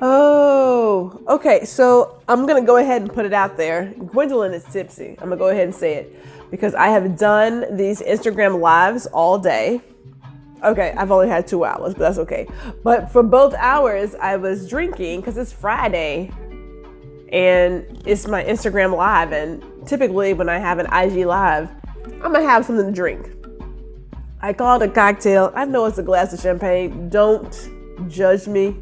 Oh, okay. So I'm going to go ahead and put it out there. Gwendolyn is tipsy. I'm going to go ahead and say it because I have done these Instagram lives all day. Okay, I've only had 2 hours, but that's okay. But for both hours, I was drinking because it's Friday and it's my Instagram live. And typically when I have an IG live, I'm going to have something to drink. I call it a cocktail. I know it's a glass of champagne. Don't judge me.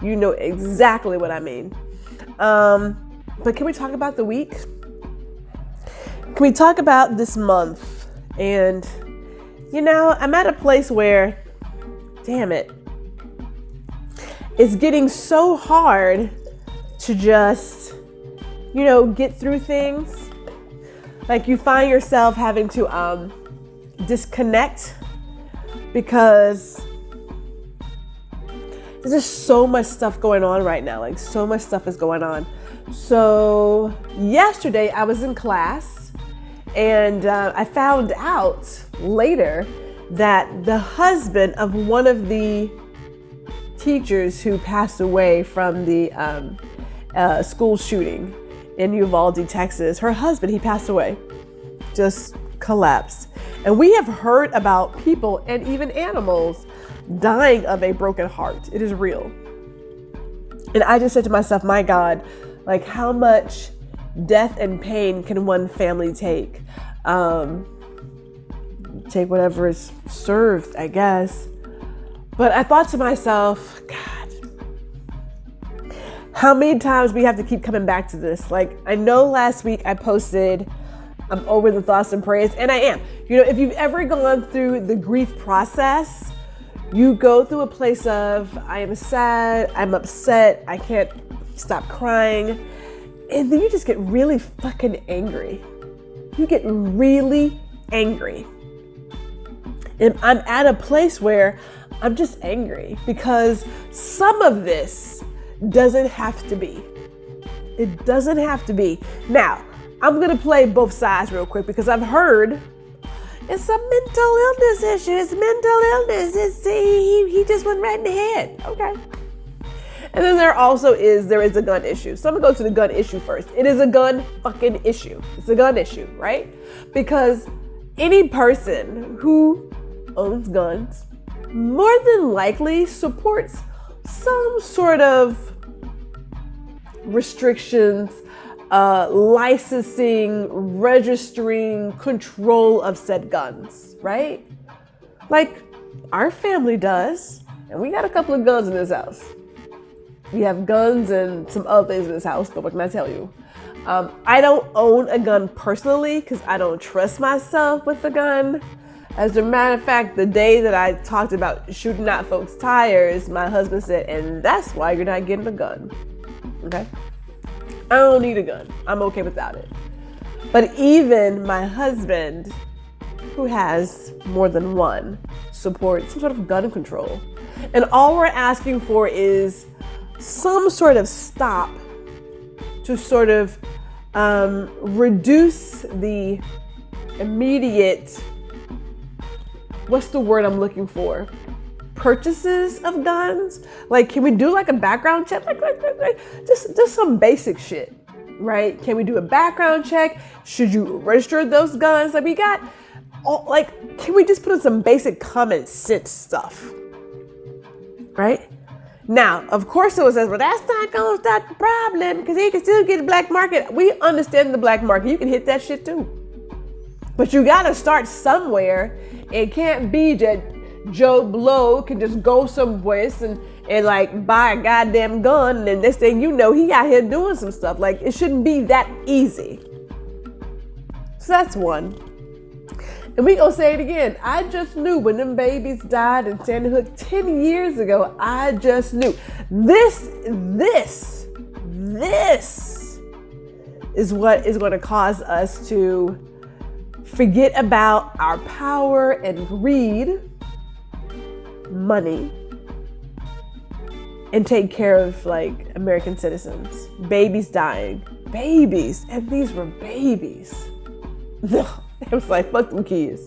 You know exactly what I mean. But can we talk about the week? Can we talk about this month? And, I'm at a place where, damn it, it's getting so hard to just, get through things. Like you find yourself having to disconnect because there's just so much stuff going on right now. Like so much stuff is going on. So yesterday I was in class and I found out later that the husband of one of the teachers who passed away from the school shooting in Uvalde, Texas, her husband, he passed away, just collapsed. And we have heard about people and even animals dying of a broken heart. It is real. And I just said to myself, my God, like how much death and pain can one family take? Take whatever is served, I guess. But I thought to myself, God, how many times we have to keep coming back to this? Like, I know last week I posted, I'm over the thoughts and prayers, and I am. If you've ever gone through the grief process, you go through a place of, I am sad, I'm upset, I can't stop crying. And then you just get really fucking angry. You get really angry. And I'm at a place where I'm just angry because some of this doesn't have to be. It doesn't have to be. Now, I'm going to play both sides real quick because I've heard it's a mental illness issue. It's mental illness. He just went right in the head. Okay. And then there is a gun issue. So I'm gonna go to the gun issue first. It is a gun fucking issue. It's a gun issue, right? Because any person who owns guns more than likely supports some sort of restrictions, licensing, registering, control of said guns, right? Like our family does, and we got a couple of guns in this house. We have guns and some other things in this house, but what can I tell you? I don't own a gun personally because I don't trust myself with a gun. As a matter of fact, the day that I talked about shooting out folks' tires, my husband said, and that's why you're not getting a gun. Okay? I don't need a gun. I'm okay without it. But even my husband, who has more than one, supports some sort of gun control. And all we're asking for is some sort of stop to sort of reduce the immediate, what's the word I'm looking for? Purchases of guns. Like, can we do like a background check? Like just some basic shit, right? Can we do a background check? Should you register those guns? Like we got, can we just put in some basic common sense stuff, right? Now, of course, it says, well, that's not going to stop the problem because he can still get the black market. We understand the black market. You can hit that shit too. But you got to start somewhere. It can't be that Joe Blow can just go somewhere and like buy a goddamn gun and next thing you know, he out here doing some stuff. Like, it shouldn't be that easy. So that's one. And we gonna say it again. I just knew when them babies died in Sandy Hook 10 years ago, I just knew. This is what is gonna cause us to forget about our power and greed, money, and take care of like American citizens. Babies dying. Babies. And these were babies. No. It was like, fuck them kids.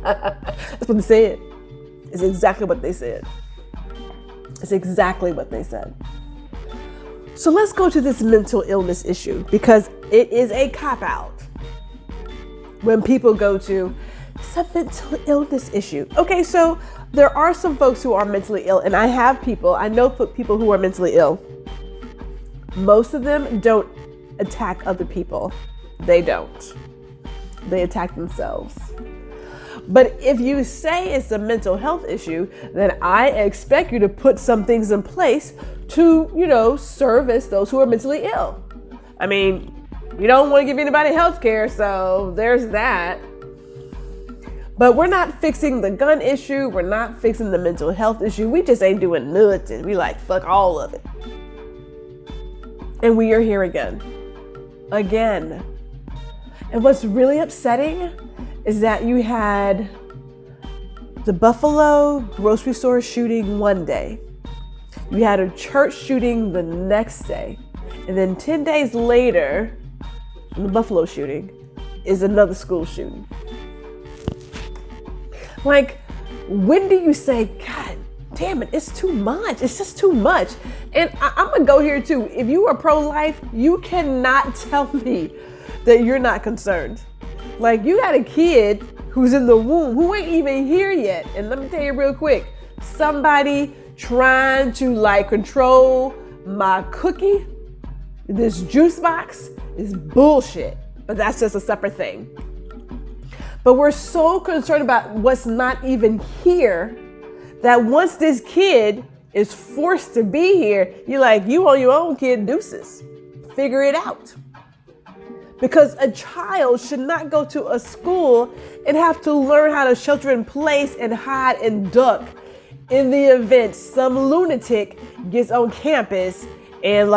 That's what they said. It's exactly what they said. It's exactly what they said. So let's go to this mental illness issue, because it is a cop-out when people go to, it's a mental illness issue. Okay, so there are some folks who are mentally ill, and I know people who are mentally ill. Most of them don't attack other people. They don't. They attack themselves. But if you say it's a mental health issue, then I expect you to put some things in place to, service those who are mentally ill. I mean, you don't want to give anybody health care, so there's that. But we're not fixing the gun issue. We're not fixing the mental health issue. We just ain't doing nothing. We like, fuck all of it. And we are here again. Again. And what's really upsetting is that you had the Buffalo grocery store shooting one day. You had a church shooting the next day. And then 10 days later, the Buffalo shooting is another school shooting. Like, when do you say, God damn it, it's too much. It's just too much. And I'm going to go here too. If you are pro-life, you cannot tell me that you're not concerned. Like, you got a kid who's in the womb who ain't even here yet. And let me tell you real quick, somebody trying to control my cookie, this juice box, is bullshit. But that's just a separate thing. But we're so concerned about what's not even here that once this kid is forced to be here, you're like, you on your own, kid, deuces. Figure it out. Because a child should not go to a school and have to learn how to shelter in place and hide and duck in the event some lunatic gets on campus and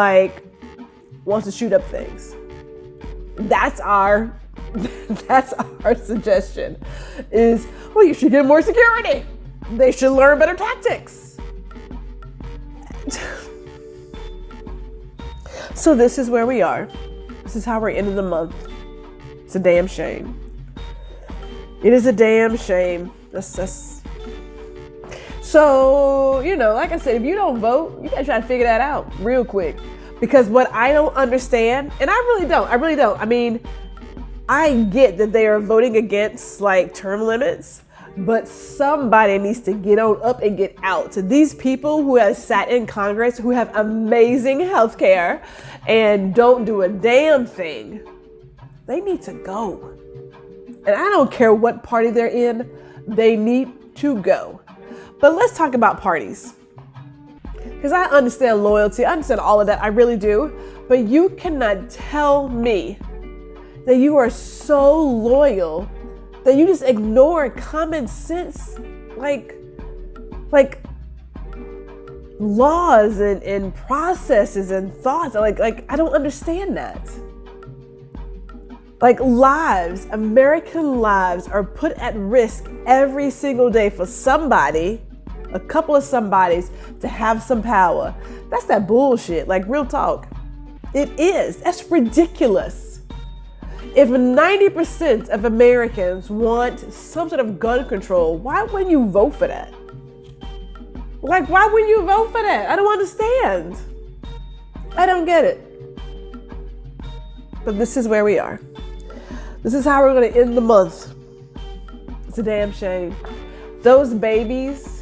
wants to shoot up things. That's our suggestion is, well, you should get more security. They should learn better tactics. So this is where we are. This is how we're ending the month. It's a damn shame. It is a damn shame. So, like I said, if you don't vote, you gotta try to figure that out real quick. Because what I don't understand, and I really don't. I mean, I get that they are voting against term limits, but somebody needs to get on up and get out. So these people who have sat in Congress, who have amazing health care and don't do a damn thing, they need to go. And I don't care what party they're in, they need to go. But let's talk about parties. Because I understand loyalty, I understand all of that, I really do. But you cannot tell me that you are so loyal that you just ignore common sense, like laws and processes and thoughts. Like I don't understand that. Lives, American lives are put at risk every single day for somebody, a couple of somebodies, to have some power. That's that bullshit, real talk. It is. That's ridiculous. If 90% of Americans want some sort of gun control, why wouldn't you vote for that? Why wouldn't you vote for that? I don't understand. I don't get it. But this is where we are. This is how we're going to end the month. It's a damn shame. Those babies,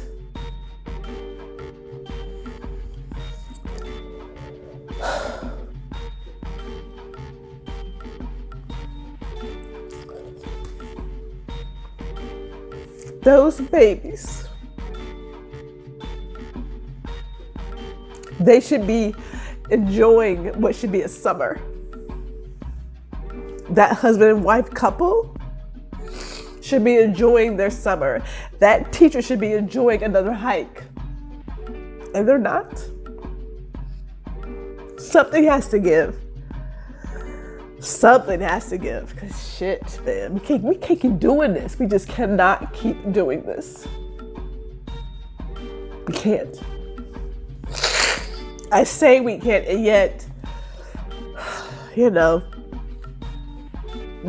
they should be enjoying what should be a summer. That husband and wife couple should be enjoying their summer. That teacher should be enjoying another hike. And they're not. Something has to give. Something has to give. Because shit, man, we can't keep doing this. We just cannot keep doing this. We can't. I say we can't, and yet,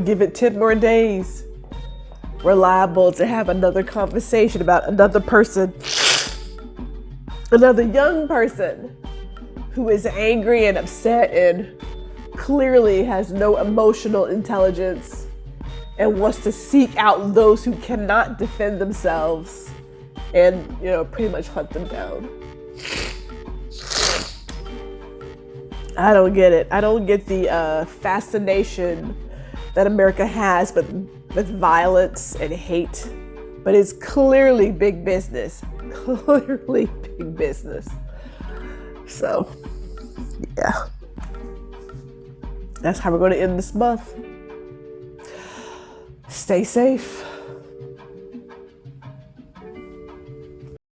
give it 10 more days. We're liable to have another conversation about another person, another young person who is angry and upset and clearly has no emotional intelligence and wants to seek out those who cannot defend themselves and, pretty much hunt them down. I don't get it. I don't get the fascination that America has with violence and hate. But it's clearly big business. Clearly big business. So, yeah. That's how we're going to end this month. Stay safe.